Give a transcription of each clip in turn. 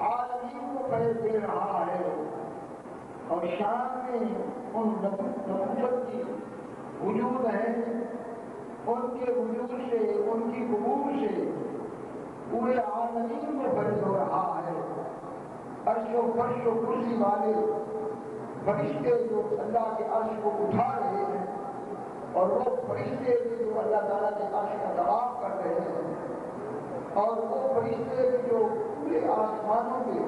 عالمین کو فیض دے رہا ہے اور شام میں ان نبوت کی وجود ہے، ان کے وجود سے، ان کی قبول سے پورے عالمین کو فیض ہو رہا ہے۔ عرش و فرش و کرسی والے فرشتے جو اللہ کے عرش کو اٹھا رہے ہیں اور وہ فرشتے جو اللہ تعالیٰ کے عرش کا طواف کر رہے ہیں، اور وہ فرشتے جو پورے آسمانوں کے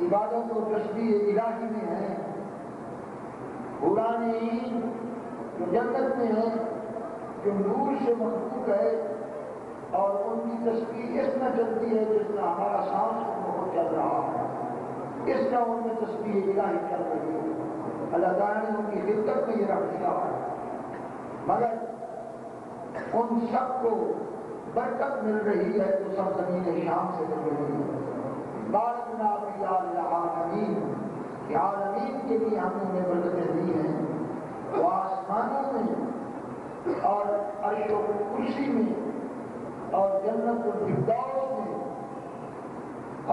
عبادت و تسبیح الہی میں ہیں، حوران عین جو جنت میں ہیں، جو نور سے مخلوق ہے اور ان کی تسبیح اس میں چلتی ہے جس میں ہمارا سانس بہت چل رہا ہے، اس کا ان میں تسبیح الہی چل رہی ہے۔ اللہ تعالیٰ نے ان کی خدمت میں یہ رکھ دیا ہے، مگر ان سب کو برکت مل رہی ہے تو سب زمین شام سے مل رہی ہے۔ بارکنا فی العالمین، کہ عالمین کے لیے ہم نے انہیں برکتیں دی ہیں، وہ آسمانوں میں اور عرش و کرسی میں اور جنت الفردوس میں،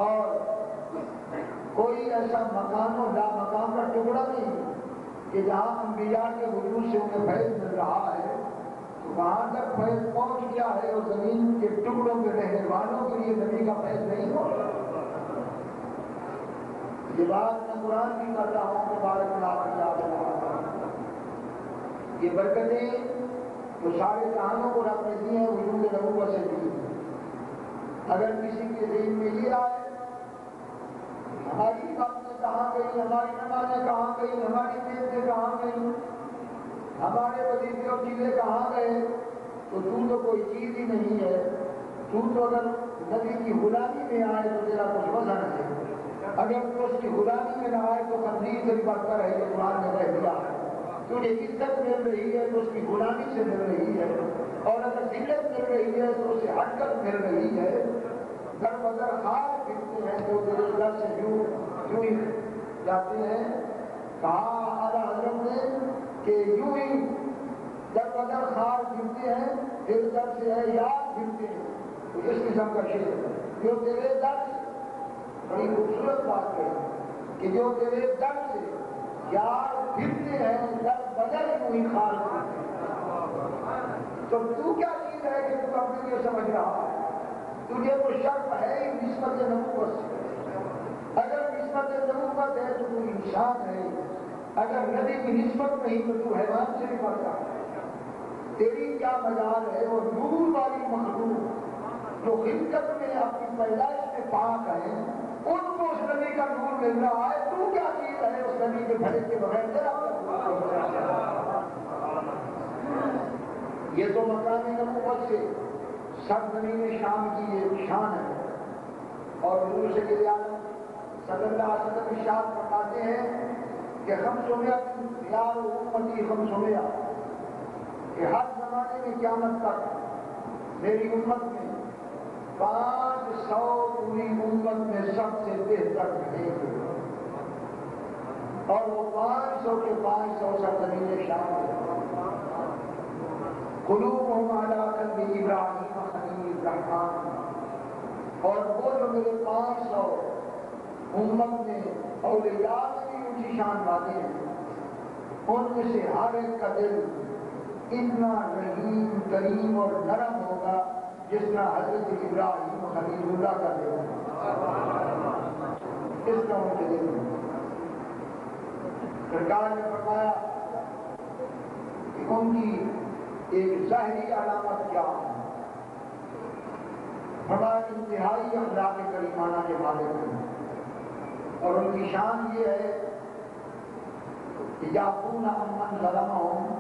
اور کوئی ایسا مکان و لا مکان کا ٹکڑا نہیں کہ جہاں انبیاء کے وجود سے انہیں فیض مل رہا ہے، تو وہاں تک فیض پہنچ گیا ہے اور زمین کے ٹکڑوں میں رہنے والوں کے لیے نبی کا فیض نہیں ہو رہا۔ یہ بات میں قرآن کی کر رہا ہوں کہ بارک اللہ یہ برکتیں جو سارے کہانوں کو رب نے دی ہیں وجود نبوت سے دی۔ اگر کسی کے ذہن میں یہ آئے ہماری باتیں کہاں گئی، ہماری نمازیں کہاں گئی، ہماری نیتیں کہاں گئی، ہمارے وظیفے اور چیزیں کہاں گئے، تو کوئی چیز ہی نہیں ہے۔ تو اگر نبی کی غلامی میں آئے تو تیرا کچھ وزن ہے، اگر تو اس کی غلامی میں نہ آئے تو خنزیر سے بھی بدتر ہے، یہ قرآن نے کہہ دیا ہے۔ تجھے عزت مل رہی ہے تو اس کی غلامی سے مل رہی ہے، اور اگر ذلت مل رہی ہے تو اسے حرکت مل رہی ہے۔ در بدر خار پھرتے ہیں تو تیرے در سے یوں ہی جاتے ہیں۔ کہا اعلیٰ حضرت نے کہ یوں ہی در بدر خار پھرتے ہیں، تیرے در سے ہے یاد پھرتے ہیں۔ تو اس قسم کا شعر جو تیرے در سے، بڑی خوبصورت بات ہے کہ جو تیرے در سے یار پھرتے ہیں، در بدر یوں ہی خار پھرتے ہیں۔ تو کیا چیز ہے کہ تو اپنے لیے سمجھ رہا ہے؟ تجھے وہ شرف ہے ہی نسبت نبوت سے۔ اگر نسبت نبوت ہے تو تو انسان ہے، اگر نبی کی نسبت نہیں تو حیوان سے بھی بڑھتا ہے۔ تیری کیا مجال ہے؟ وہ نور والی مخلوق جو خلقت میں اپنی پیدائش میں پاک ہے، ان کو اس نبی کا نور مل رہا ہے، تو کیا چیز ہے اس نبی کے بھلے کے بغیر تیرا؟ یہ تو مقام نبوت سے سب زمین شام کی یہ شان ہے۔ اور حضور صلی اللہ علیہ وسلم ارشاد فرماتے ہیں کہ خمسمائہ یا امتی خمسمائہ، کہ ہر زمانے میں قیامت تک میری امت میں 500 پوری امت میں سب سے بہتر رہے گے، اور وہ 500 کے 500 سب زمین شام ہے۔ قلوبہم علی قلب ابراہیم خلیل الرحمن، اور وہ جو میرے 500 امت میں اولیاء میں بھی اونچی شان والے ہیں، ان میں سے ہر ایک کا دل اتنا رحیم کریم اور نرم ہوگا جس طرح حضرت ابراہیم خلیل اللہ کا دل ہے، اس طرح ان کے دل میں۔ سرکار نے فرمایا کہ ان کی ایک ظاہری علامت کیا ہے؟ فرمایا انتہائی اخلاق کریمانہ کے مالک ہیں، اور ان کی شان یہ ہے کہ یعفون عمن ظلمہم،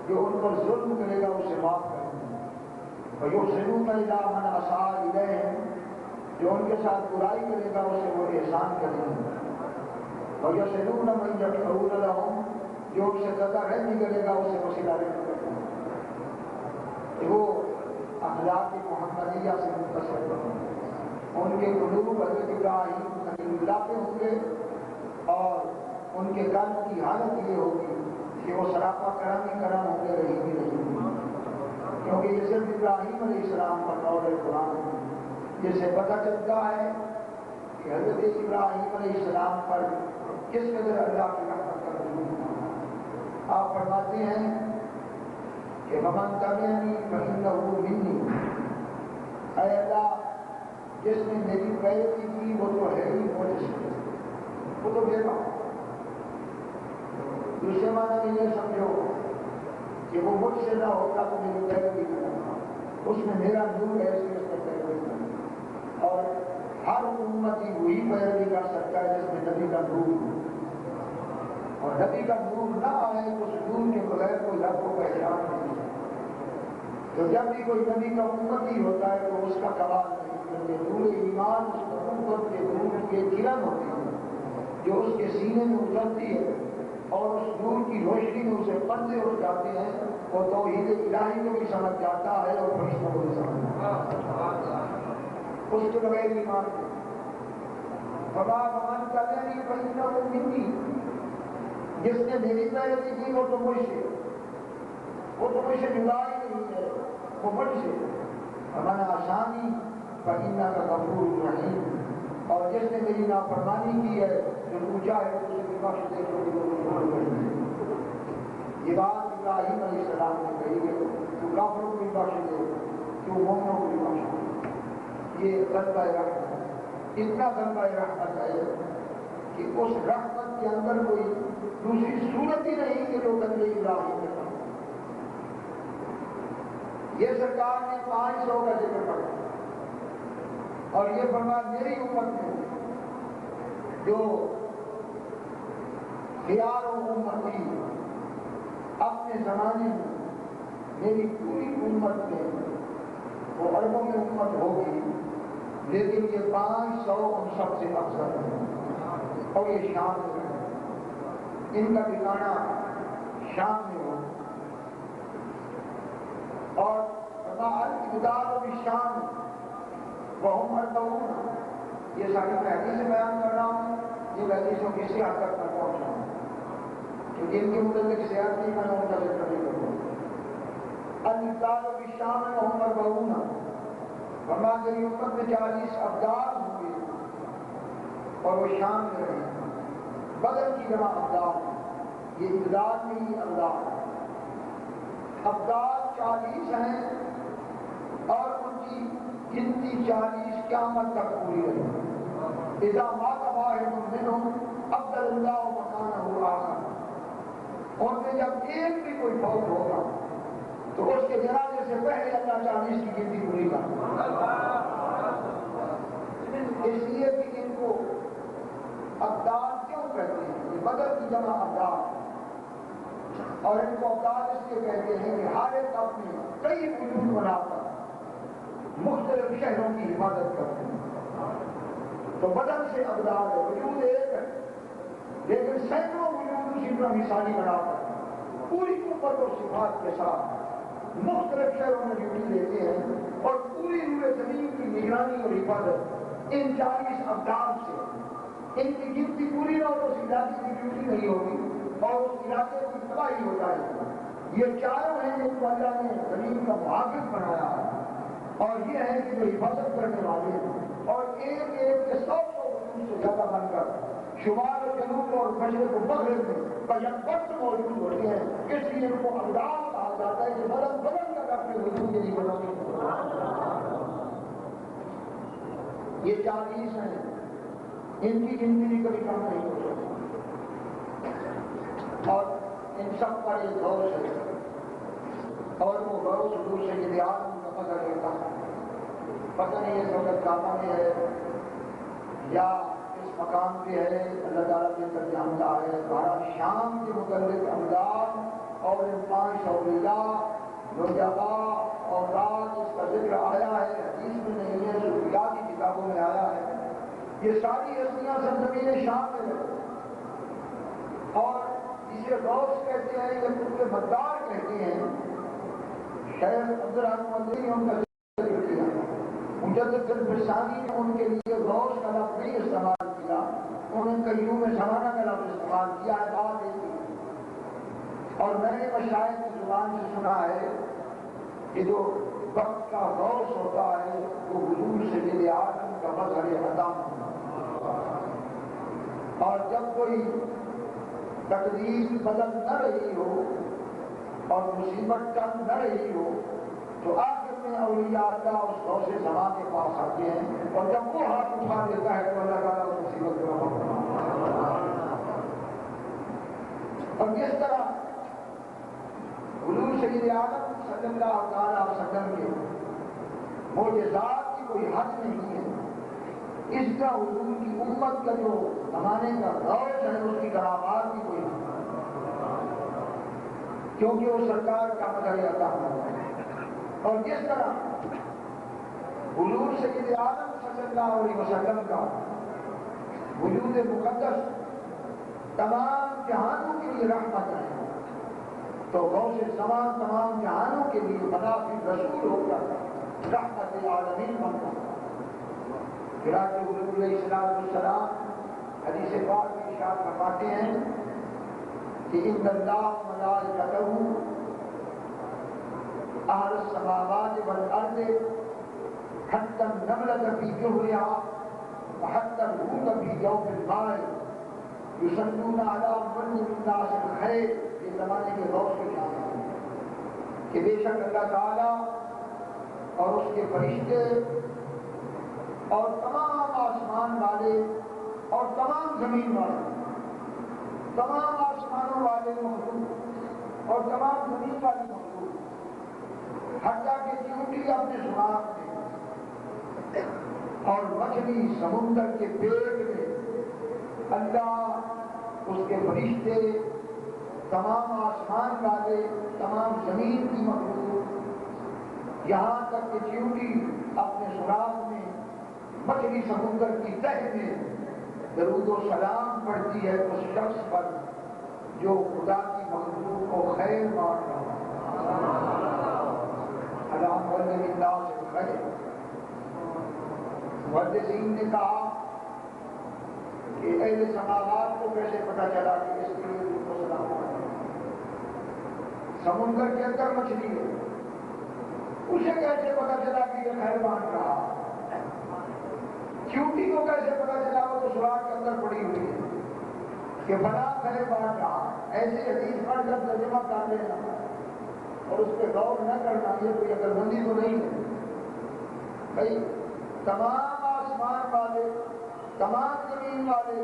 جو ان پر ظلم کرے گا اسے معاف کریں گے، ویحسنون الی من اساء الیہم، جو ان کے ساتھ برائی کرے گا اسے وہ احسان کریں گے، ویصلون من یکفرون لہم، جو ان سے قطع رحمی کرے گا اسے وصلہ رحمی کریں گے۔ وہ اخلاق محمدیہ سے متصل ہیں، ان کے قلوب حضرت ابراہیم خلیل اللہ پہ ہوں گے، اور ان کے قلب کی حالت یہ ہوگی کہ وہ سراپا کرم ہی کرم ہوں گے، رحیم ہی رحیم، کیونکہ یہ صرف ابراہیم علیہ السلام پر قول قرآن ہے۔ جس سے پتہ چلتا ہے کہ حضرت ابراہیم علیہ السلام پر کس قدر اللہ کی رحمت کا نزول ہوا۔ آپ فرماتے ہیں کہ فمن تبعنی فإنہ منی، اے اللہ جس نے میری پیروی کی وہ تو ہے ہی مجھ سے، وہ تو میرا۔ دوسرے معنی میں یہ سمجھو کہ وہ مجھ سے نہ ہوتا تو میری پیروی کرنا، اس میں میرا نور ہے، اس میں اس کا پیروی کرنا۔ اور ہر امتی وہی پیروی کر سکتا ہے جس میں نبی کا نور ہو، اور نبی کا نور نہ آئے تو اس نور کے بغیر کوئی رب کو پہچان نہیں ہے۔ تو جب بھی کوئی نبی کا امتی ہوتا ہے تو اس کا کمال نہیں، کیونکہ نور ایمان اس نبوت کے نور کی کرن ہوتی ہے جو اس کے سینے میں اترتی ہے، اور اس نور کی روشنی میں اسے پردے اٹھ جاتے ہیں، وہ توحید الہی کو بھی سمجھ جاتا ہے اور فرشتوں کو بھی سمجھ جاتا ہے، اس کے بغیر ایمان ہے۔ فما فمن تبعنی فإنہ منی، جس نے میری پیروی کی وہ تو مجھ سے، وہ تو مجھ سے جدا ہی نہیں ہے، وہ مجھ سے۔ فمن عصانی فإنک غفور رحیم، اور جس نے میری نافرمانی کی ہے جو پوچھا ہے تو اسے بخش دے جو یہ بات ابراہیم علیہ السلام نے کہی ہے، تو کافروں کو بھی بخش دے تو مومنوں کو بھی بخش دے۔ یہ غلبہ رحمت، اتنا غلبہ رحمت ہے کہ اس رحمت کے اندر کوئی دوسری صورت ہی نہیں کہ جو قدر ابراہیم نے کہا۔ یہ سرکار نے 500 کا ذکر پڑھا اور یہ فرمایا میری امت میں جو خیار و امتی اپنے زمانے میں میری پوری امت میں، وہ اربوں میں امت ہوگی لیکن یہ 500 ان سب سے افضل ہے، اور یہ شام میں ہے، ان کا ٹھکانہ شام میں ہو۔ اور الابتداء بالشام وهم اربعون، یہ ساری میں حدیث بیان کر رہا ہوں، یہ حدیثوں کی صحت تک میں پہنچا ہوں کیونکہ ان کے متعلق صحت نہیں، میں ان کا ذکر نہیں کروں۔ الابتداء بالشام وهم اربعون، فرما میری امت میں 40 ابدال ہوں گے اور وہ شام میں رہے۔ بدر کی جمع ابدال، یہ ابدال میں ہی ابدال، ابدال 40 ہیں اور ان کی گنتی 40 قیامت تک پوری رہی۔ اذا مات واحد منهم ابدل اللہ مکانہ آخر، ان میں جب ایک بھی کوئی فوت ہوگا تو اس کے جنازے سے پہلے اللہ 40 کی گنتی پوری کرے، اس لیے کہ ان کو ابدال کیوں کہتے ہیں؟ یہ بدر کی جمع ابدال، اور ان کو ابدال اس لیے کہتے ہیں کہ ہر ایک اپنے کئی وجود بنا کر مختلف شہروں کی حفاظت کرتے ہیں، تو بدل سے ابدال ہے، وجود ایک ہے لیکن سینکڑوں وجود اسی طرح مثالی بنا کر پوری قوت و صفات کے ساتھ مختلف شہروں میں ڈیوٹی دیتے ہیں، اور پوری روئے زمین کی نگرانی اور حفاظت ان 40 ابدال سے۔ ان کی گنتی پوری نہ ہو تو اس علاقے کی ڈیوٹی نہیں ہوگی اور اس علاقے کی تباہی ہو جائے گی۔ یہ چاروں ہیں جن کو اللہ نے زمین کا محافظ بنایا ہے، اور یہ ہے کہ جو حفاظت کرنے والے ہیں، اور ایک ایک کے 100 وجود سے زیادہ بن کر شمال و جنوب اور مشرق و مغرب میں بیک وقت موجود ہوتے ہیں، اس لیے ان کو ابدال کہا جاتا ہے کہ بدن بدن کا اپنے وجود کے لیے بنانے۔ یہ 40 ہیں، ان کی گنتی بھی کبھی کم نہیں ہو سکتی، اور ان سب پر ایک غوث ہے، اور وہ غوث حضور سید عالم کا پتہ لیتا ہے، پتہ نہیں اس وقت کعبہ میں ہے یا اس مقام پہ ہے، اللہ تعالیٰ کے طرف حملہ ہے۔ بارہ شام کے متعلق امداد اور ان 5 اولیاء نجبا اور راز اس کا ذکر آیا ہے، حدیث میں نہیں ہے، صوفیاء کی کتابوں میں آیا ہے۔ یہ ساری ہستیاں سرزمین شام میں رہے، اور اسے غوث کہتے ہیں یا پورے مدار کہتے ہیں۔ شیخ عبدالرحمن نے ان کا ذکر کیا، مجدد الفسانی نے ان کے لیے غوث کا لفظ نہیں استعمال کیا، انہوں نے قیوم سمانہ کا لفظ استعمال کیا ہے، بات ایک ہی۔ اور میں نے مشائخ کی زبان سے سنا ہے کہ جو وقت کا غوث ہوتا ہے وہ حضور سید اعظم کا مظہر عظم، اور جب کوئی تقدیر بدل نہ رہی ہو اور مصیبت کم نہ رہی ہو تو آخر میں اولیاء اللہ اس غوث زمان کے پاس آتے ہیں، اور جب وہ ہاتھ اٹھا دیتا ہے تو اللہ تعالیٰ اس مصیبت کو رفع فرماتا ہے۔ اور جس طرح حضور سید اعظم صلی اللہ تعالیٰ علیہ وسلم کے معجزات کی کوئی حد نہیں ہے، اس کا حضور کی امت کا جو زمانے کا غوث ہے اس کی کرامات کی کوئی حد نہیں، کیونکہ وہ سرکار کا مظہر عطا ہے۔ اور جس طرح حضور سید اعظم صلی اللہ علیہ وسلم کا وجود مقدس تمام جہانوں کے لیے رحمت ہے، تو غوث زمان تمام جہانوں کے لیے منافع رسول ہو کر رحمت عالمین بنتا ہے۔ چنانچہ حضور علیہ السلام حدیث پاک میں ارشاد فرماتے ہیں کہ ان اللہ ملائکتہ اہل السماوات والارض حتی النملة فی جحرها وحتی الحوت فی جوف الماء یصلون علی من الناس الخیر۔ یہ زمانے کے غوث کی شان ہے کہ بے شک اللہ تعالیٰ اور اس کے فرشتے اور تمام آسمان والے اور تمام زمین والے، تمام آسمانوں والے مخلوق اور تمام زمین والی مخلوق، حتیٰ کہ چیونٹی اپنے سوراخ میں اور مچھلی سمندر کے پیٹ میں، اللہ، اس کے فرشتے، تمام آسمان والے، تمام زمین کی مخلوق، یہاں تک کہ چیونٹی اپنے سوراخ میں، مچھلی سمندر کی تہ میں درود و سلام پڑھتی ہے اس شخص پر جو خدا کی مخلوق کو خیر بانٹ رہا ہے۔ الحمدللہ سے خیر۔ محدثین نے کہا کہ اہل سماوات کو کیسے پتہ چلا کہ اس کے لیے درود و سلام پڑھنا ہے؟ سمندر کے اندر مچھلی ہے، اسے کیسے پتہ چلا کہ یہ خیر بانٹ رہا ہے؟ چیونٹی کو کیسے پتا چلا؟ وہ تو سوراخ کے اندر پڑی ہوئی ہے کہ بڑا خیر بانٹ رہا۔ ایسے حدیث پڑھ کر ترجمہ کر لینا اور اس پہ غور نہ کرنا یہ کوئی عقل مندی تو نہیں ہے بھائی۔ تمام آسمان والے، تمام زمین والے،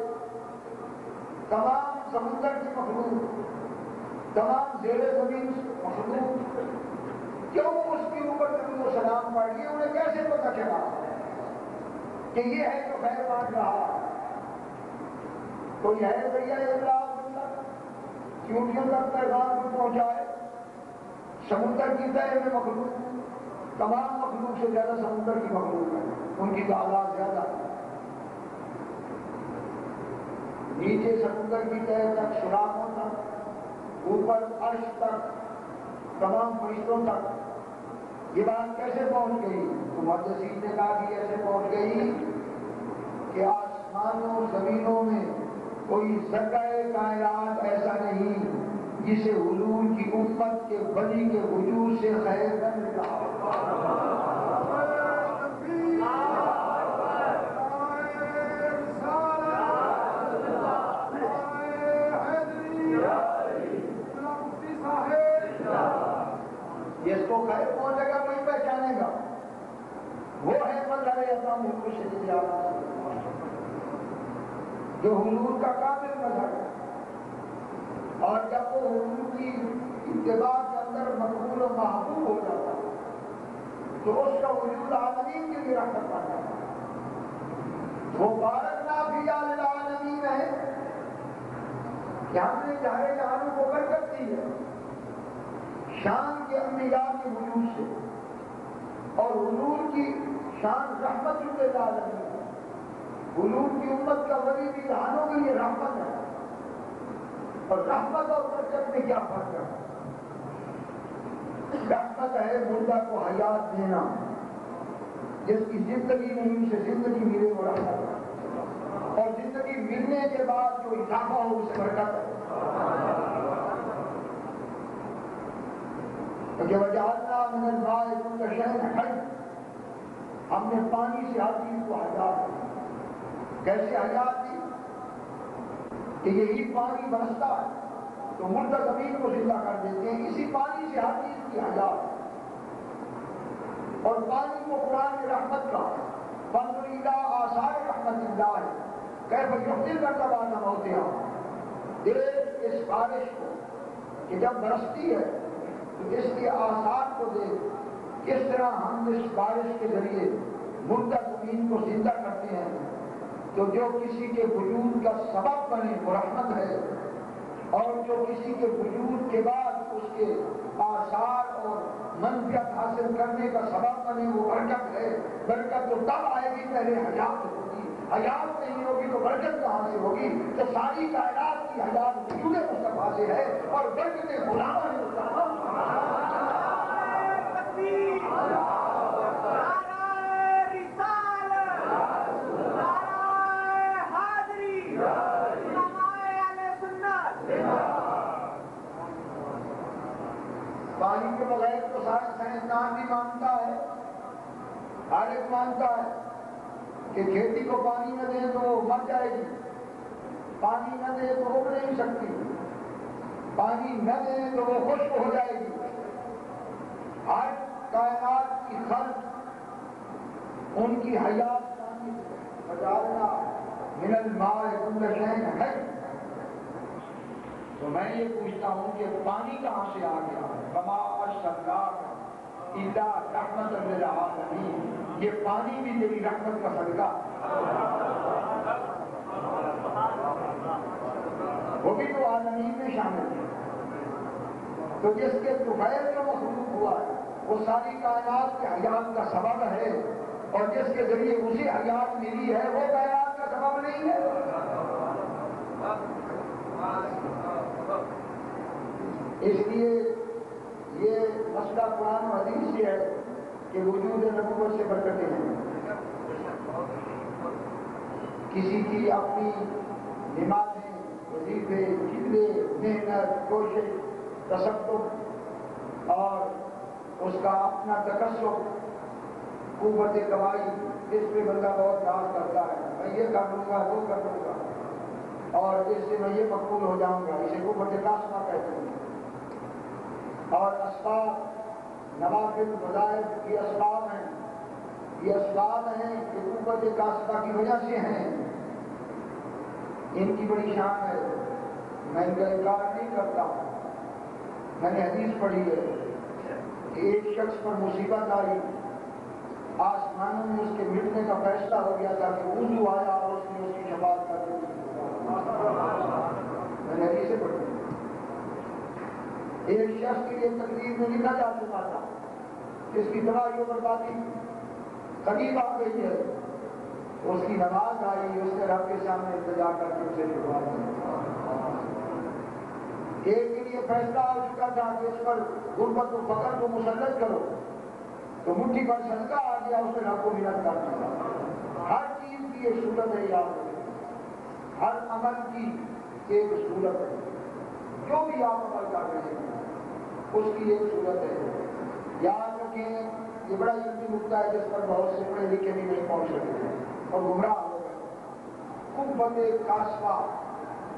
تمام سمندر کی مخلوق، تمام زیر زمین مخلوق کیوں اس کے اوپر درود و سلام پڑھ لیے؟ انہیں کیسے پتا چلا کہ یہ ہے جو خیر بانٹ رہا ہے؟ کوئی ہے بھیا ابلاغ چیونٹیوں تک پیغام کو پہنچائے؟ سمندر کی تہ میں مخلوق، تمام مخلوق سے زیادہ سمندر کی مخلوق ہے، ان کی تعداد زیادہ ہے۔ نیچے سمندر کی تہ تک، سوراخوں تک، اوپر عرش تک، تمام فرشتوں تک یہ بات کیسے پہنچ گئی؟ تو محدثین نے کہا کہ ایسے پہنچ گئی کہ آسمانوں زمینوں میں کوئی ذرہ کائنات ایسا نہیں جسے حضور کی امت کے ولی کے وجود سے خیر نہ مل رہا۔ جس کو خیر پہنچے گا وہی پہچانے گا، وہ ہے مظہر عظم حضور سید اعظم جو حضور کا کامل مظہر ہے۔ اور جب وہ حضور کی اتباع کے اندر مقبول و محبوب ہو جاتا ہے تو اس کا وجود عالمین کے لیے رحمت بن جاتا ہے۔ وہ بارکنا فی العالمین ہے کہ ہم نے چاہے جہانوں کو برکت دی ہے شان کے انبیاء کے وجود سے، اور حضور کی شان رحمت للعالمین ہے۔ حضور کی امت کا ولی بھی جہانوں کے لیے رحمت ہے، اور رحمت اور برکت میں کیا فرق ہے؟ رحمت ہے مردہ کو حیات دینا، جس کی زندگی نہیں اسے زندگی ملے وہ رحمت ہے، اور زندگی ملنے کے بعد جو اضافہ ہو اسے برکت ہے۔ کہ وجعلنا من الماء كل شيء حي، ہم نے پانی سے ہر چیز کو حیات دی۔ کیسے حیات دی؟ کہ یہی پانی برستا ہے تو مردہ زمین کو زندہ کر دیتے ہیں، اسی پانی سے ہر چیز کی حیات۔ اور پانی کو قرآن کی رحمت کا فانظر الی آثار رحمت اللہ کیف یحیی الارض بعد موتها، دیکھ اس بارش کو کہ جب برستی ہے تو اس کے آثار کو دیکھ، کس طرح ہم اس بارش کے ذریعے مردہ زمین کو زندہ کرتے ہیں۔ تو جو کسی کے وجود کا سبب بنے وہ رحمت ہے، اور جو کسی کے وجود کے بعد اس کے آثار اور منفعت حاصل کرنے کا سبب بنے وہ برکت ہے۔ برکت تو تب آئے گی پہلے حیات ہوگی، حیات نہیں ہوگی تو برکت کہاں سے ہوگی؟ تو ساری کائنات کی حیات وجود مصطفیٰ سے ہے اور برکت غلام مصطفیٰ۔ پانی کے بغیر تو سائنسدان بھی مانتا ہے، ہر ایک مانتا ہے کہ کھیتی کو پانی نہ دیں تو وہ مر جائے گی، پانی نہ دیں تو اگ نہیں سکتی، پانی نہ دیں تو وہ خشک ہو جائے گی۔ ہر کائنات کی خلق ان کی حیات پانی سے، وجعلنا من الماء كل شيء حي۔ تو میں یہ پوچھتا ہوں کہ پانی کہاں سے آ گیا؟ وما ارسلناک الا رحمۃ للعالمین، یہ پانی بھی تیری رحمت کا صدقہ، وہ بھی تو عالمین میں شامل ہے۔ تو جس کے طفیل جو مخلوق ہوا ہے وہ ساری کائنات کے حیات کا سبب ہے، اور جس کے ذریعے اسی حیات ملی ہے وہ کائنات کا سبب نہیں ہے۔ اس لیے یہ مسئلہ قرآن و حدیث سے ہے کہ وجود نبوت سے برکتیں ہیں۔ کسی کی اپنی نمازیں، وظیفے، جلدے، محنت، کوشش، تسبب اور اس کا اپنا تکسب، قوت کمائی، اس پہ بندہ بہت ناز کرتا ہے، میں یہ کر لوں گا وہ کر لوں گا اور اس سے میں یہ مقبول ہو جاؤں گا، اسے قوت قاسمہ کہتے ہیں۔ اور اسباب، نوافل، وظائف یہ اسباب ہیں، یہ اسباب ہیں کہ قوت قاسمہ کی وجہ سے ہیں، ان کی بڑی شان ہے، میں ان کا انکار نہیں کرتا۔ میں نے حدیث پڑھی ہے کہ ایک شخص پر مصیبت آئی، آسمانوں میں اس کے مٹنے کا فیصلہ ہو گیا تھا کہ وضو آیا اور اس نے اس کی شفاعت کر دی۔ میں نے حدیث پڑھی۔ ایک شخص کے لیے تقدیر میں لکھا جا چکا تھا، اس کی تباہی و بربادی قریب آ گئی ہے، اس کی نماز آئی، اس نے رب کے سامنے التجا کر کے اسے شفاعت دی۔ ایک کے لیے فیصلہ ہو چکا تھا کہ اس پر غربت و فقر کو مسلط کرو، تو مٹھی پر صدقہ آ گیا، اس نے رب کو منت کر دیا۔ ہر چیز کی ایک صورت ہے، یاد رکھیں، ہر عمل کی ایک صورت ہے، جو بھی آپ عمل کر رہے ہیں اس کی ایک صورت ہے۔ یاد رکھیں یہ بڑا علمی نکتہ ہے جس پر بہت سے پڑھے لکھے بھی نہیں پہنچ سکتے اور گمراہ ہو گئے۔ قوت کاسبہ،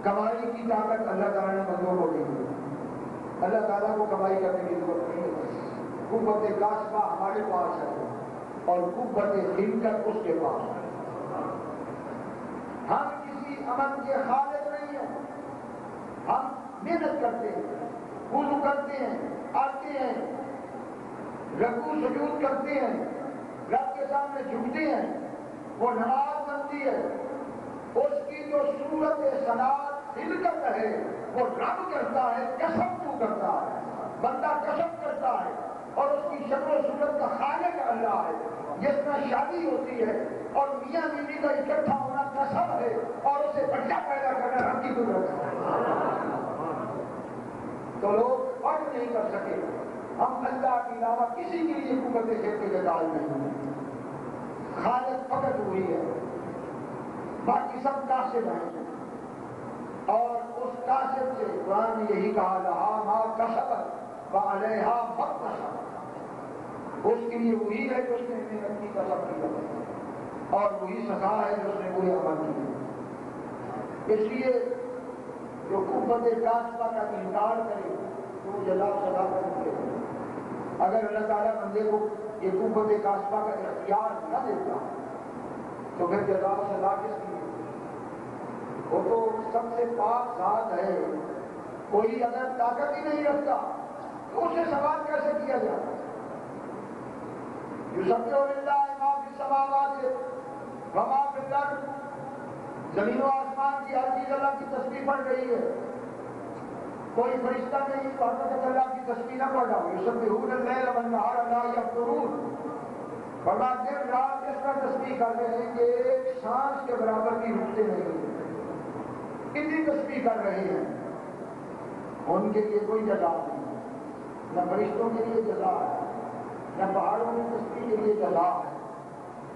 کمائی کی طاقت اللہ تعالیٰ نے بندوں کو دی ہے، اللہ تعالیٰ کو کمائی کرنے کی ضرورت نہیں ہے۔ قوت کاسبہ ہمارے پاس ہے اور قوت خلقت اس کے پاس ہے۔ ہم کسی عمل کے خالق نہیں ہیں، ہم محنت کرتے ہیں، وضو کرتے ہیں، آتے ہیں، رکوع سجود کرتے ہیں، رب کے سامنے جھکتے ہیں، وہ نماز بنتی ہے، اس کی جو صورت صلاۃ خلقت ہے وہ رب کرتا ہے، کسب تو کرتا ہے، بندہ کسب کرتا ہے، اور اس کی شکل و صورت کا خالق اللہ ہے۔ جس میں شادی ہوتی ہے اور میاں بیوی کا اکٹھا ہونا کسب ہے، اور اسے بچہ پیدا کرنا رب کی قدرت ہے۔ تو لوگ فرق نہیں کر سکے، ہم اللہ کے علاوہ کسی کے لیے قوت خلقت کے قائل نہیں ہیں، خالق فقط ہوئی ہے، باقی سب کاسب ہیں، اور اس کاسب سے قرآن نے یہی کہا لہا ما کسبت وعلیہا مقتصب، اس کے لیے وہی ہے جو اس نے محنت کی کسب کیا اور وہی سزا ہے جو اس نے برے عمل کیے۔ اس لیے جو قوت کاشفہ کا انکار کرے تو وہ جزا سزا کا منکر ہے۔ اگر اللہ تعالیٰ بندے کو یہ قوت کاشفہ کا اختیار نہ دیتا تو پھر جزا سزا کس کی؟ وہ تو سب سے پاک ذات ہے، کوئی اگر طاقت ہی نہیں رکھتا تو اسے سوال کیسے کیا جاتا؟ یسبح للہ ما فی السماوات وما فی الارض، زمین و آسمان کی ہر چیز اللہ کی تسبیح پڑھ رہی ہے، کوئی فرشتہ نہیں تو اللہ کی تسبیح نہ پڑھ رہا ہو۔ یسبحون اللیل والنہار لا یفترون، فرماتے دن رات اس کا تسبیح کر رہے ہیں کہ ایک سانس کے برابر بھی رکتے نہیں ہیں، اتنی تسبیح کر رہے ہیں۔ ان کے لیے کوئی جزا نہیں، نہ فرشتوں کے لیے جزا ہے، نہ پہاڑوں کی تسبیح کے لیے جزا ہے،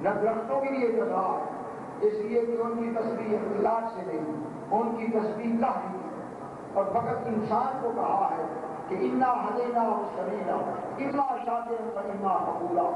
نہ درختوں کے لیے جزا ہے، اس لیے کہ ان کی تسبیح اختلاف سے نہیں، ان کی تسبیح لاہی ہے۔ اور فقط انسان کو کہا ہے کہ انا ہدیناہ السبیل اما شاکرا واما کفورا،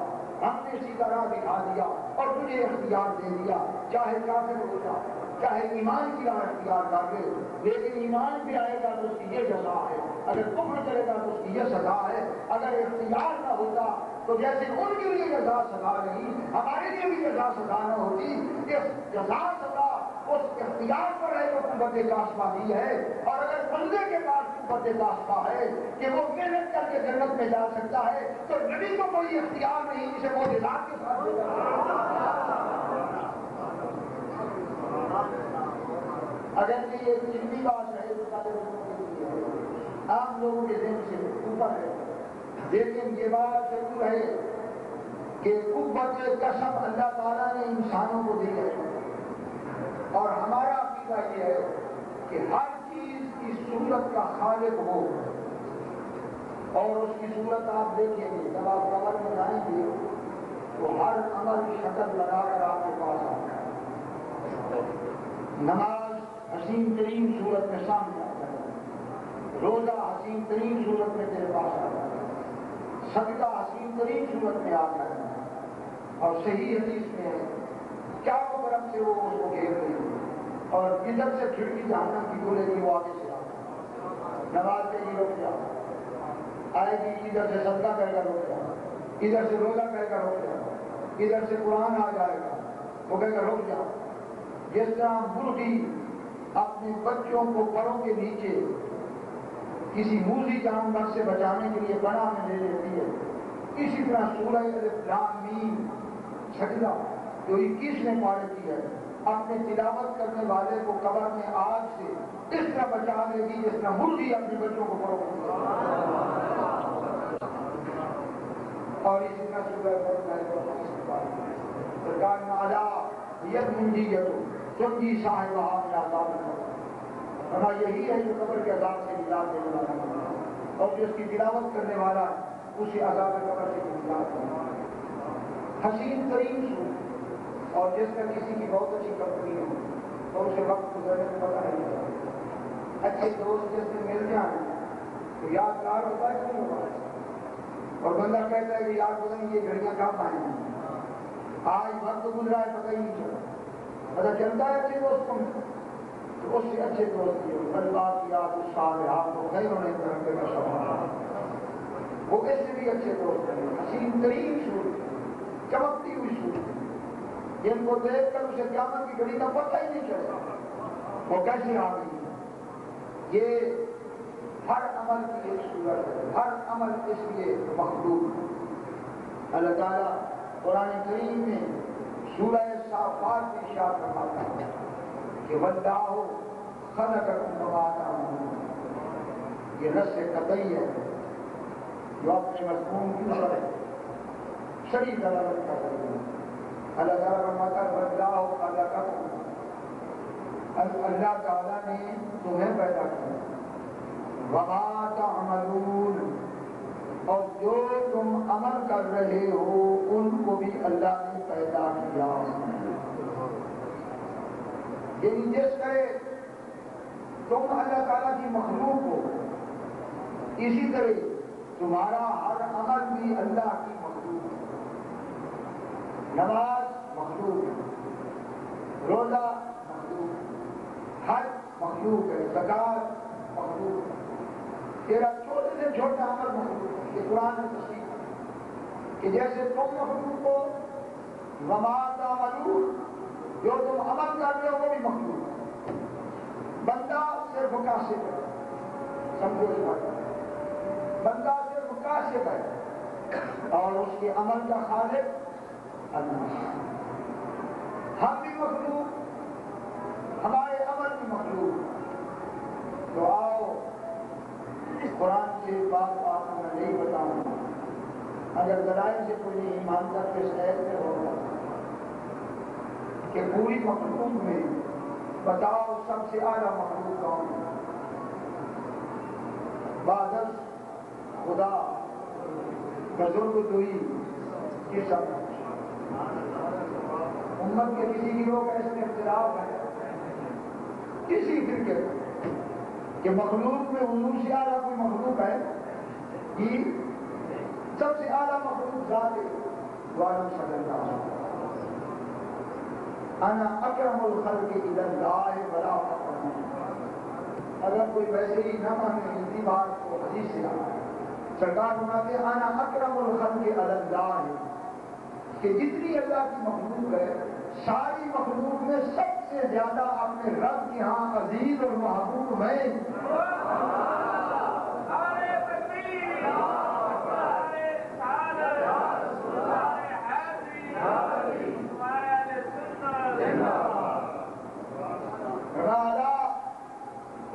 ہم نے اسی طرح دکھا دیا اور تجھے اختیار دے دیا، چاہے کافر ہو جا، چاہے ایمان کی راہ اختیار کر لے، لیکن ایمان پہ آئے گا تو اس کی یہ جزا ہے، اگر کفر کرے گا تو اس کی یہ سزا ہے۔ اگر اختیار نہ ہوتا تو جیسے ان کے لیے جزا سزا نہیں، ہمارے لیے بھی جزا سزا نہ ہوتی۔ اس جزا سزا اس اختیار پر ہے جو قوت کاشفہ دی ہے، اور اگر بندے کے پاس قوت کاشفہ ہے کہ وہ محنت کر کے جنت میں جا سکتا ہے تو نبی کو کوئی اختیار نہیں جسے وہ جزا کے ساتھ دے گا۔ اگر یہ علمی بات ہے تو عام لوگوں کے ذہن سے اوپر ہے، لیکن یہ بات ضرور ہے کہ قوت کسب اللہ تعالیٰ نے انسانوں کو دی ہے، اور ہمارا عقیدہ یہ ہے کہ ہر چیز کی صورت کا خالق ہو، اور اس کی صورت آپ دیکھیں گے جب آپ قبر میں جائیں گے تو ہر عمل شکل لگا کر آپ کے پاس آتا ہے۔ نماز حسین ترین صورت میں سامنے آتا ہے، روزہ حسین ترین صورت میں تیرے پاس آتا ہے، صدقہ حسین ترین صورت میں آتا ہے، اور صحیح حدیث میں ہے چاروں طرف سے وہ اس کو گھیر رہی ہے، اور ادھر سے کھڑکی جہنم کی کھولے گی وہ آگے سے آتا ہے، نماز سے ہی رک جا آئے گی، ادھر سے صدقہ کر کر رک جا، ادھر سے روزہ کر کر رک جا، ادھر سے قرآن آ جائے گا وہ کہے گا رک جا۔ جس طرح مرغی اپنے بچوں کو پروں کے نیچے کسی موذی جانور سے بچانے کے لیے پناہ میں لے لیتی ہے، اسی طرح سورہ الف لام میم سجدہ جو 21ویں پارے کی ہے اپنے تلاوت کرنے والے کو قبر میں آگ سے اس طرح بچا لے گی جس طرح مرغی اپنے بچوں کو پروں میں، اور اسی طرح سورہ سرکار نالا ید منجی یدو سنجی صاحبہ من عذاب القبر، اور یہی ہے جو قبر کے عذاب سے نجات دینے والا ہے، اور جو اس کی تلاوت کرنے والا اسے عذاب قبر سے نجات دینے والا ہے۔ حسین ترین صورت، اور جس کا کسی کی بہت اچھی کمپنی ہو تو اسے وقت گزرنے میں پتہ نہیں چلتا۔ اچھے دوست جس دن مل جائیں تو یادگار ہوتا ہے کہ نہیں ہوتا ہے، اور بندہ کہتا ہے کہ یاد پتہ نہیں یہ گھڑیاں کہاں پائیں گی، آج وقت گزرا ہے پتہ ہی نہیں چلا، پتہ چلتا ہے اچھے دوستوں میں تو اس سے اچھے دوست یہ الباقیات الصالحات تو خیر عند ربک ثوابا، وہ اس سے بھی اچھے دوست ہیں۔ حسین ترین صورت، چمکتی ہوئی صورت، جن کو دیکھ کر اسے قیامت کی گھڑی کا پتہ ہی نہیں چلتا وہ کیسے آ گئی۔ یہ ہر عمل کی ایک صورت ہے، ہر عمل اس لیے مخلوق ہے۔ اللہ تعالیٰ قرآن کریم میں سورہ صافات میں ارشاد فرماتا ہے کہ واللہ خلقکم وما تعملون، یہ رس قطعی ہے جو اپنے مضمون کی طرح ہے، شریف دلالت کر رہی ہے۔ اللہ تعالیٰ فرماتا ہے واللہ خلقکم، اللہ تعالیٰ نے تمہیں پیدا کیا، وما تعملون، اور جو تم عمل کر رہے ہو ان کو بھی اللہ نے پیدا کیا۔ یعنی جس طرح تم اللہ تعالیٰ کی مخلوق ہو اسی طرح تمہارا ہر عمل بھی اللہ کی مخلوق ہے. نماز مخلوق ہے، روزہ مخلوق ہے، حج مخلوق ہے، زکات مخلوق ہے، تیرا چھوٹے سے چھوٹا عمل مخلوق ہے. یہ قرآن نے تصدیق کی کہ جیسے تم مخلوق ہو، وما تعملون، جو تم عمل کر رہے ہو وہ بھی مخلوق ہے. بندہ صرف کاسب ہے، سمجھو اس بات. بندہ صرف کاسب ہے اور اس کے عمل کا خالق اللہ. ہم بھی مخلوق، ہمارے عمل بھی مخلوق. تو آؤ قرآن سے بات میں نہیں بتاؤں گا، اگر دلائل سے کوئی نہیں مانتا تو اس ایت میں ہوگا کہ پوری مخلوق میں بتاؤ سب سے اعلیٰ مخلوق کون ہے؟ بعد از خدا بزرگ دوئی یہ سب امت کے کسی گروہ کا اس میں اختلاف ہے، کسی فرقے کا کہ مخلوق میں حضور سے اعلیٰ کوئی مخلوق ہے. کہ سب سے اعلیٰ مخلوق ذات عالم صلی اللہ علیہ وسلم. انا اکرم الخلق الی اللہ ولا فخر. اگر کوئی ویسے ہی نہ مانے ہندی بات کو حدیث سے آتا ہے. سرکار فرماتے ہیں انا اکرم الخلق الی اللہ، کہ جتنی اللہ کی مخلوق ہے ساری مخلوق میں سب سے زیادہ اپنے رب کے ہاں عزیز اور محبوب میں.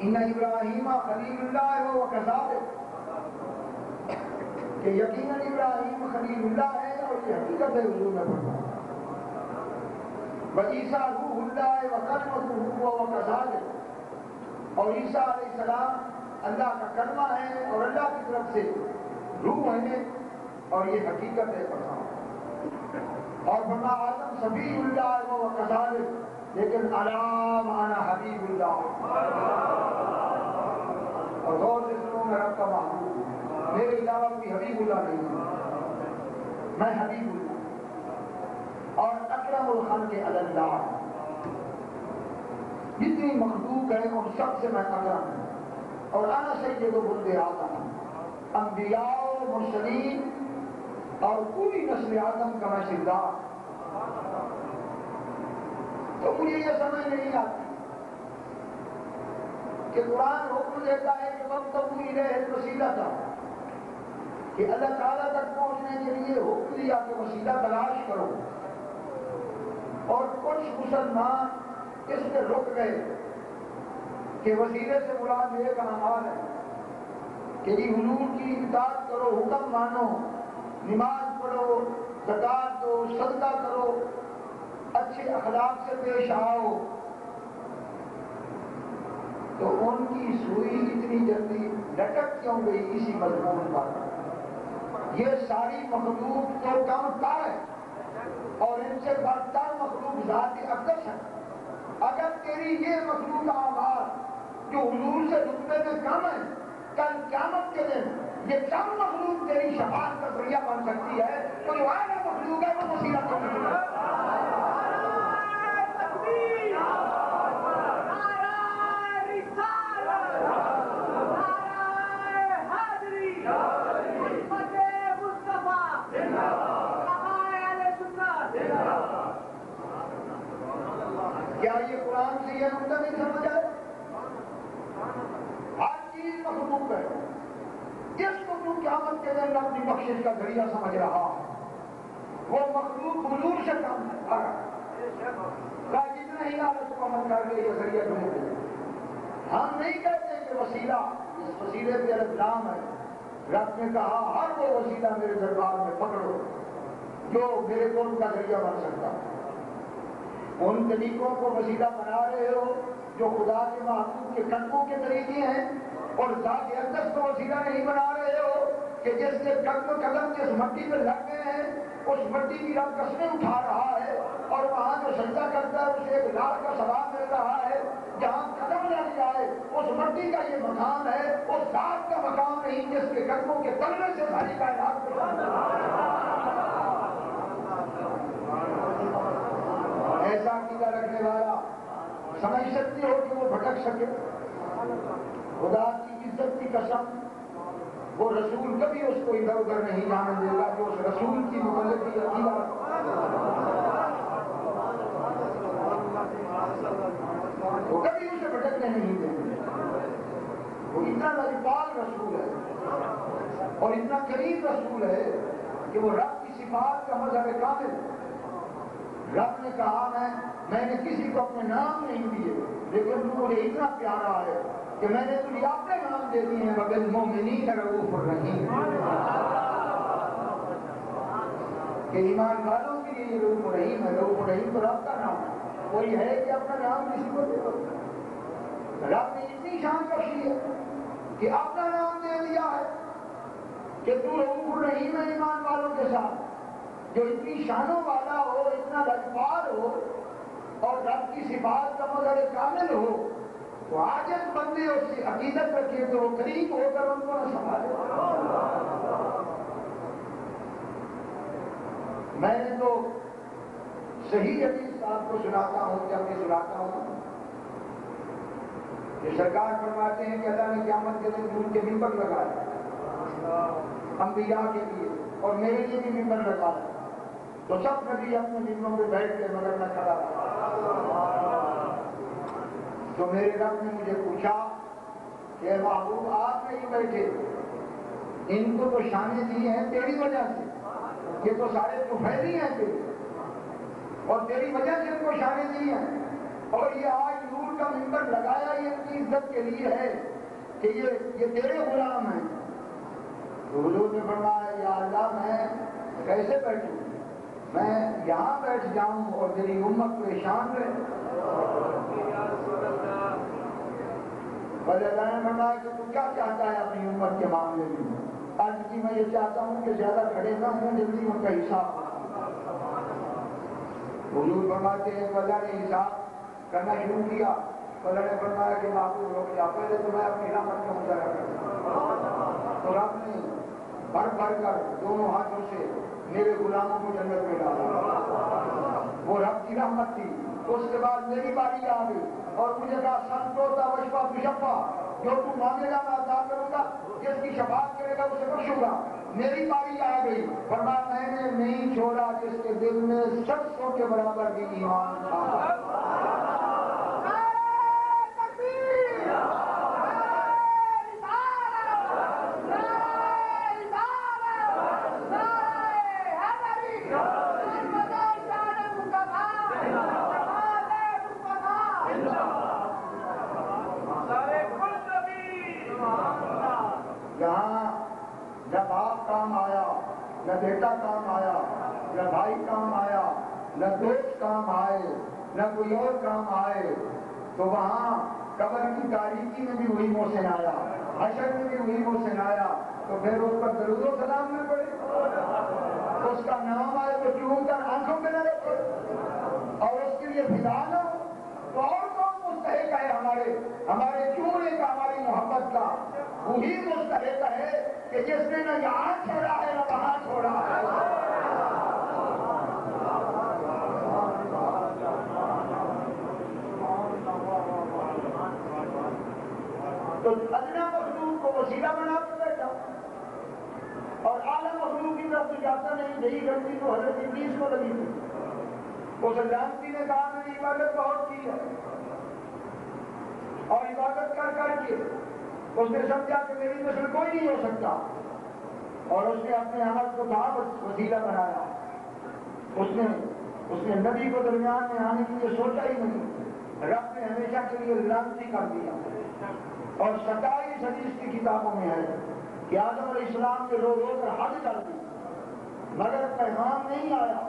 ان ابراہیم خلیل اللہ ہے وہ کذالک، کہ یقیناً ابراہیم خلیل اللہ ہے اور یہ حقیقت ہے حضور میں پڑھا. وعیسیٰ روح اللہ ہے وکلمۃہ وہ کذالک، اور عیسیٰ علیہ السلام اللہ کا کلمہ ہے اور اللہ کی طرف سے روح ہے اور یہ حقیقت ہے پڑھا. اور فرما آدم صفی اللہ ہے وہ کذالک، لیکن علام انا حبیب اللہ. اور غور سے سنو میں رب کا محبوب ہوں، میرے علاوہ کوئی حبیب اللہ نہیں ہے، میں حبیب اللہ. اور اکرم الخلق علی اللہ، جتنی مخلوق ہے ان سب سے میں اکرم ہوں. اور انا سید ولد آدم، انبیاء و مرسلین اور پوری نسل آدم کا میں سردار. تو مجھے یہ سمجھ نہیں آتی کہ قرآن حکم دیتا ہے کہ وابتغوا الیہ الوسیلۃ، کہ اللہ تعالیٰ تک پہنچنے کے لیے حکم دیا کہ وسیلہ تلاش کرو. اور کچھ مسلمان اس پہ رک گئے کہ وسیلے سے مراد ایک اعمال ہے کہ حضور کی اطاعت کرو، حکم مانو، نماز پڑھو، زکات دو، صدقہ کرو، اچھے اخلاق سے پیش آؤ. تو ان کی سوئی اتنی جلدی لٹک کیوں گئی اسی مضمون پر؟ یہ ساری مخلوق تو کم تر ہے اور ان سے بدتر مخلوق ذات اقدس ہے. اگر تیری یہ مخلوق اعمال جو حضور سے رتبے میں کم ہے، کل قیامت کے دن یہ کم مخلوق تیری شفاعت کا ذریعہ بن سکتی ہے، تو جو اعلیٰ مخلوق ہے وہ وسیلہ کم ہے. کیا یہ قرآن سے یہ نقطہ نہیں سمجھ آئے؟ ہر چیز مخلوق ہے. اس مخلوق قیامت کے دن اپنی بخشش کا ذریعہ سمجھ رہا ہے. وہ مخلوق حضور سے کم ہے. جتنا ہی عادت کو عمل کر لے یہ ذریعہ ڈھونڈ لے. ہم نہیں کہتے کہ وسیلہ، اس وسیلے پہ الف لام ہے. رب نے کہا ہر وہ وسیلہ میرے دربار میں پکڑو جو میرے قرب کا ذریعہ بن سکتا ہے. ان طریقوں کو وسیلہ بنا رہے ہو جو خدا کے محبوب کے قدموں کے طریقے ہیں، اور ذات اقدس کو وسیلہ نہیں بنا رہے ہو کہ جس کے قدم جس مٹی پہ لگ گئے ہیں اس مٹی کی رب قسمیں اٹھا رہا ہے اور وہاں جو سجدہ کرتا ہے اسے ایک لاکھ کا ثواب مل رہا ہے. جہاں قدم لگ جائے اس مٹی کا یہ مقام ہے، اس ذات کا مقام نہیں جس کے قدموں کے تلنے سے ساری کائنات کو ایسا عقیدہ رکھنے والا سمجھ سکتی ہو کہ وہ بھٹک سکے؟ خدا کی عزت کی قسم وہ رسول کبھی اس کو ادھر ادھر نہیں جانے دے گا جو اس رسول کی مبلغی عقیدہ وہ کبھی اسے بھٹکنے نہیں دیں گے۔ وہ اتنا لجپال رسول ہے اور اتنا کریم رسول ہے کہ وہ رب کی صفات کا مظہر کامل ہے۔ رب نے کہا میں نے کسی کو اپنے نام نہیں دیے لیکن تو مجھے اتنا پیارا ہے کہ میں نے تجھے اپنے نام دے دیے ہیں وبالمؤمنین رؤوف الرحیم، کہ ایمان والوں کے لیے رؤوف الرحیم ہے۔ رؤوف الرحیم تو رب کا نام ہے، کوئی ہے کہ اپنا نام کسی کو دے دو؟ رب نے اتنی شان بخشی ہے کہ اپنا نام دے دیا ہے کہ تو رؤوف الرحیم ہے ایمان والوں کے ساتھ۔ جو اتنی شانوں والا ہو، اتنا لجپال ہو اور رب کی صفات کا مظہر کامل ہو، تو عاجز بندے اس سے عقیدت رکھے تو وہ قریب ہو کر ان کو نہ سنبھالے۔ میں نے تو صحیح حدیث صاحب کو سناتا ہوں، جب میں سناتا ہوں کہ سرکار فرماتے ہیں کہ اللہ نے قیامت کے دن نور کے ممبر لگایا انبیاء کے لیے اور میرے لیے بھی ممبر لگایا، تو سب نبی اپنے ممبروں پہ بیٹھ کے مگر میں کھڑا رہا۔ تو میرے رب نے مجھے پوچھا کہ محبوب آپ نہیں بیٹھے، ان کو تو شانیں دی ہیں تیری وجہ سے، یہ تو سارے طفیلی ہیں تیرے اور تیری وجہ سے ان کو شانیں دی ہیں، اور یہ آج نور کا ممبر لگایا یہ ان کی عزت کے لیے ہے کہ یہ تیرے غلام ہیں۔ تو حضور نے فرمایا یا اللہ میں کیسے بیٹھوں، میں یہاں بیٹھ جاؤں اور تیری امت پریشان رہے؟ اللہ نے فرمایا کہ تو کیا چاہتا ہے اپنی امت کے معاملے میں؟ آج کی میں یہ چاہتا ہوں کہ زیادہ کھڑے نہ ہوں، جلدی ان کا حساب۔ حضور فرماتے ہیں کہ اللہ نے حساب کرنا شروع کیا، اللہ نے فرمایا کہ معقول ہو گیا، پہلے تو میں اپنی رحمت کا مظاہرہ کرتا، تو رب نے بھر بھر کر دونوں ہاتھوں سے میرے غلاموں کو جنت میں ڈالا، وہ رب کی رحمت تھی۔ اس کے بعد میری باری آ گئی اور مجھے کہا سن توتا وشفا تشفا، جو تو مانگے گا میں عطا کروں گا، جس کی شفاعت کرے گا اسے بخشوں گا۔ میری باری آ گئی، فرمایا میں نے نہیں چھوڑا جس کے دل میں 700 کے برابر بھی ایمان تھا۔ نہ باپ کام آیا، نہ بیٹا کام آیا، نہ بھائی کام آیا، نہ دوست کام آئے، نہ کوئی اور کام آئے، تو وہاں قبر کی تاریکی میں بھی وہی محسن آیا، حشر میں بھی وہی محسن آیا، تو پھر اس پر درود و سلام نہ پڑے، اس کا نام آئے تو چوم کر آنکھوں میں نہ رکھے اور اس کے لیے فدا نہ ہو، تو اور کون مستحق ہے ہمارے چومنے کا، ہماری محبت کا؟ وہی مستحق ہے کہ جس نے نہ یہاں چھوڑا ہے نہ وہاں چھوڑا ہے۔ تو ادنا مخلوق کو وسیلہ بنا کر بیٹھا اور اعلیٰ مخلوق کی طرف تو جاتا نہیں۔ یہی غلطی تو حضرت ابلیس کو لگی تھی۔ اس لعنتی نے کہا میں نے عبادت بہت کی ہے اور عبادت کر کے اس نے سمجھا کہ میری نسل کوئی نہیں ہو سکتا اور اس نے اپنے عمل کو وسیلہ بنایا۔ اس نے نبی کو درمیان میں آنے کے لیے سوچا ہی نہیں، رب نے ہمیشہ کے لیے لعنتی کر دیا۔ اور 27 حدیث کی کتابوں میں ہے کہ آدم علیہ السلام نے رو رو کر حد کر دی مگر پیغام نہیں آیا،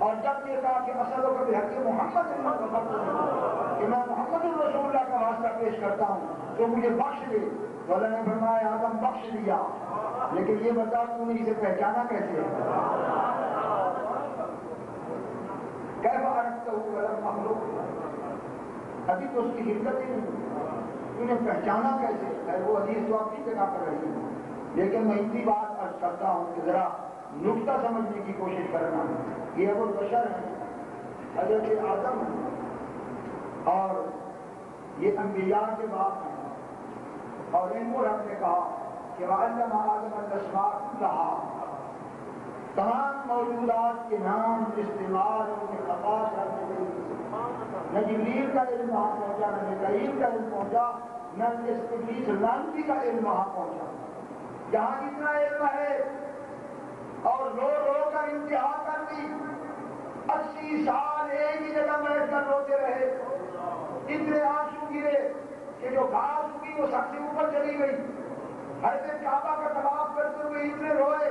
اور جب یہ کہا کہ اصل و کبھی حق محمد کہ میں محمد الرسول اللہ کا واسطہ پیش کرتا ہوں تو مجھے بخش دے، تو اللہ نے فرمایا آدم بخش دیا، لیکن یہ بتا تو نے اسے پہچانا کیسے ہے؟ کیسا عرفت ہوا مخلوق؟ ابھی تو اس کی حرکت ہی نہیں، انہیں پہچانا کیسے؟ وہ حدیث تو اپنی جگہ پر رہی ہے، لیکن میں اتنی بات عرض کرتا ہوں کہ ذرا نقطہ سمجھنے کی کوشش کرنا. یہ ابو البشر ہیں، حضرت آدم ہیں، اور یہ انبیاء کے باپ ہیں، اور ان کو رب نے کہا کہ وَعَلَّمَ آدَمَ الْأَسْمَاءَ كُلَّهَا، تمام موجودات کے نام استعمال ان کے خطاط کرنے کے لیے نہ جبریل کا علم وہاں پہنچا، نہ میکائیل کا علم پہنچا، نہ ابلیس لعنتی کا علم وہاں پہنچا. جہاں جتنا علم ہے اور رو رو کر انتہا کر دی، 80 سال ایک ہی جگہ بیٹھ کر روتے رہے، اتنے آنسو گرے کہ جو گھاس ہوئی وہ سب سے اوپر چلی گئی. حضرت کعبہ کا طواف کرتے ہوئے اتنے روئے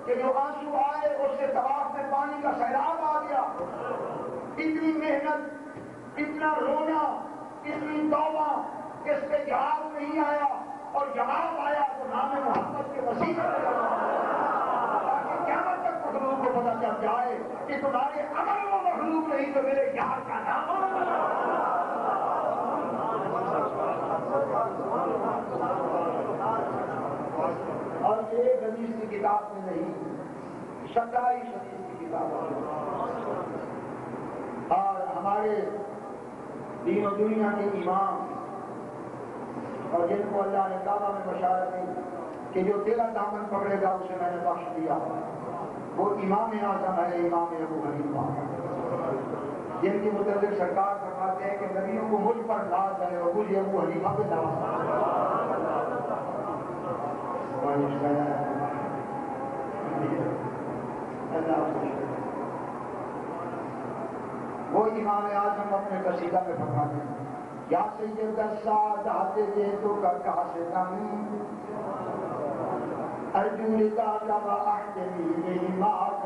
کہ جو آنسو آئے اس سے طواف میں پانی کا سیلاب آ گیا. اتنی محنت، اتنا رونا، اتنی توبہ، اس پہ جواب نہیں آیا، اور جواب آیا تو نام محمد کے وسیلے تاکہ قیامت تک مخلوق کو پتہ چل جائے کہ تمہارے عمل وہ مخلوق نہیں تو میرے یار کا نام. اور یہ حدیث کی کتاب میں نہیں، 27 حدیث کی کتاب ہے. اور ہمارے دین و دنیا کے امام، اور جن کو اللہ نے کعبہ میں بشارت دی کہ جو تیرا دامن پکڑے گا اسے میں نے بخش دیا، وہ امام اعظم ہے، امام ابو حنیفہ، جن کے متعلق سرکار فرماتے ہیں کہ نبیوں کو مجھ پر ناز ہے اور مجھے ابو حنیفہ پہ ناز ہے. وہ امام اعظم اپنے قصیدہ میں فرماتے ہیں یا سید السادات جئتک قاصدا ارجو رضاک واحتمی بحماک.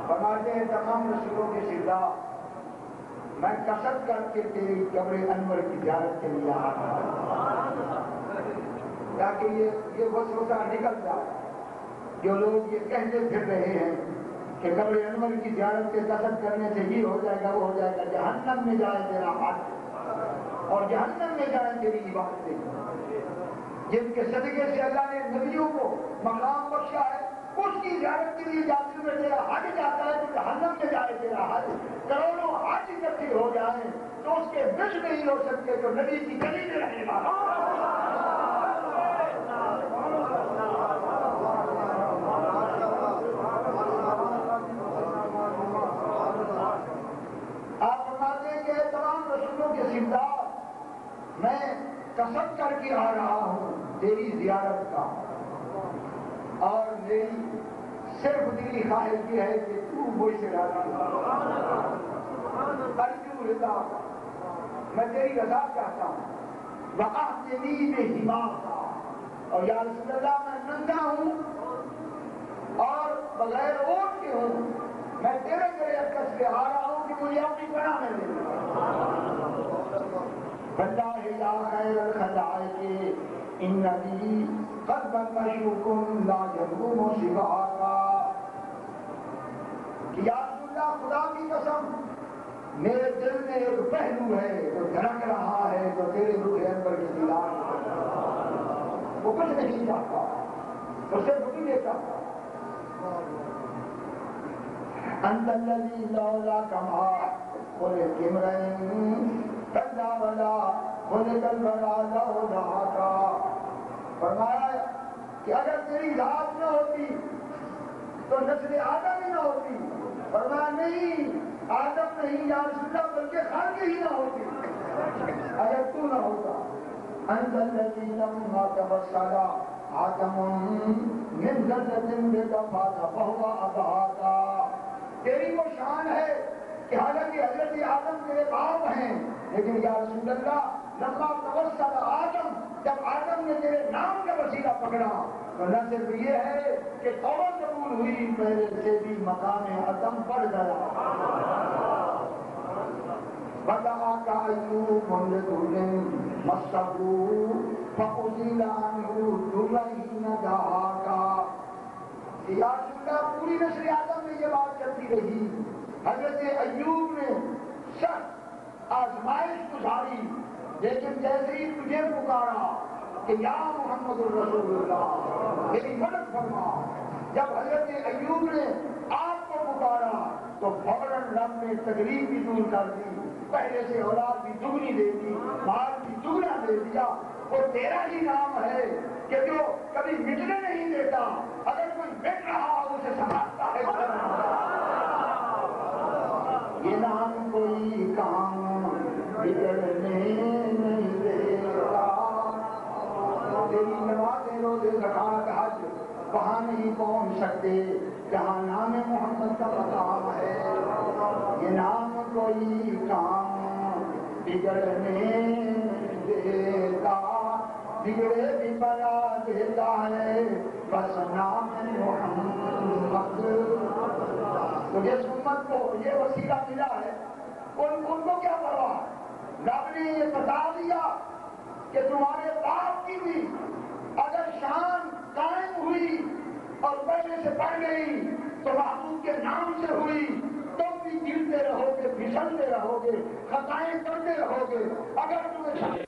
فرماتے ہیں تمام رسولوں کے سردار، میں قصد کر کے تیری قبر انور کی زیارت کے لیے آ رہا ہوں تاکہ یہ وسوسہ نکل جائے. جو لوگ یہ کہتے پھر رہے ہیں کہ قبر انور کی زیارت کے قصد کرنے سے یہ ہو جائے گا، وہ ہو جائے گا، جہنم میں جائے تیرا حج اور جہنم میں جائے تیری عبادتیں. جن کے صدقے سے اللہ نے نبیوں کو مقام بخشا ہے، اس کی زیارت کے لیے جاتے ہوئے تیرا حج جاتا ہے تو جہنم میں جائے تیرا حج. کروڑوں حج اکٹھے ہو جائیں تو اس کے بچ نہیں ہو سکتے جو نبی کی گلی میں رہنے والا. میں قصد کر کے آ رہا ہوں تیری زیارت کا، اور میری صرف دلی خواہش یہ ہے کہ تو مجھ سے راضی ہو. ارجو رضا، میں تیری رضا چاہتا ہوں. واحتمی بحماک، اور یا رسول اللہ میں ننگا ہوں اور بغیر اونٹ کے ہوں، میں تیرے عرکس سے آ رہا ہوں کہ مجھے اپنی پناہ میں لے لو. واللہ یا خیر الخلائق اننی قلبا مشوق لا یروم سواک. کہ یا رسول اللہ خدا کی قسم میرے دل میں ایک پہلو ہے جو دھڑک رہا ہے جو تیرے روح انور کی دیدار ہے. وہ کچھ نہیں چاہتا، اسے کچھ نہیں چاہتا. انت الذی لولاک ما خلق امرئ کلا ولا خلق الورى لولاک. فرمایا کہ اگر تیری ذات نہ ہوتی تو نسل آدم ہی نہ ہوتی. فرمایا نہیں، آدم نہیں یا رسول اللہ بلکہ خلق ہی نہ ہوتی اگر تو نہ ہوتا. انت الذی لما تبصر آدم من ذرة بك فهو أبهاك. تیری وہ شان ہے کہ حالانکہ حضرت آدم تیرے باپ ہیں، لیکن یا رسول اللہ لما توسل آدم، جب آدم نے تیرے نام کا وسیلہ پکڑا تو نہ صرف یہ ہے کہ توبہ قبول ہوئی، پہلے سے بھی مقام عدم بڑھ گیا. بدعاك أيوب لدول مسه فأزيل عنه درين دعاك. یا رسول اللہ پوری نسل آدم میں یہ بات چلتی رہی. حضرت ایوب نے سخت آزمائش گزاری لیکن جیسے ہی تجھے پکارا کہ یا محمد الرسول اللہ میری مدد فرما، جب حضرت ایوب نے آپ کو پکارا تو فوراً رب نے تکلیف بھی دور کر دی، پہلے سے اولاد بھی دگنی دے دی، مال بھی دگنا دے دیا۔ وہ تیرا ہی نام ہے کہ جو کبھی مٹنے نہیں دیتا، اگر کوئی مٹ رہا ہو اسے سمجھتا ہے۔ یہ نام کوئی کام بگڑنے نہیں دیتا، تیری نمازیں روزے زکات حج وہاں نہیں پہنچ سکتے جہاں نام محمد کا مقام ہے۔ یہ نام کوئی کام بگڑنے دیتا، بگڑے بھی بنا دیتا ہے بس نام محمد۔ تو جس امت کو یہ وسیلہ ملا ہے ان کو کیا پرواہ؟ رب نے یہ بتا دیا کہ تمہارے باپ کی بھی اگر شان قائم ہوئی اور پہلے سے بڑھ گئی تو محبوب کے نام سے ہوئی، تم بھی گرتے رہو گے، پھسلتے رہو گے، خطائیں کرتے رہو گے۔ اگر تمہیں پر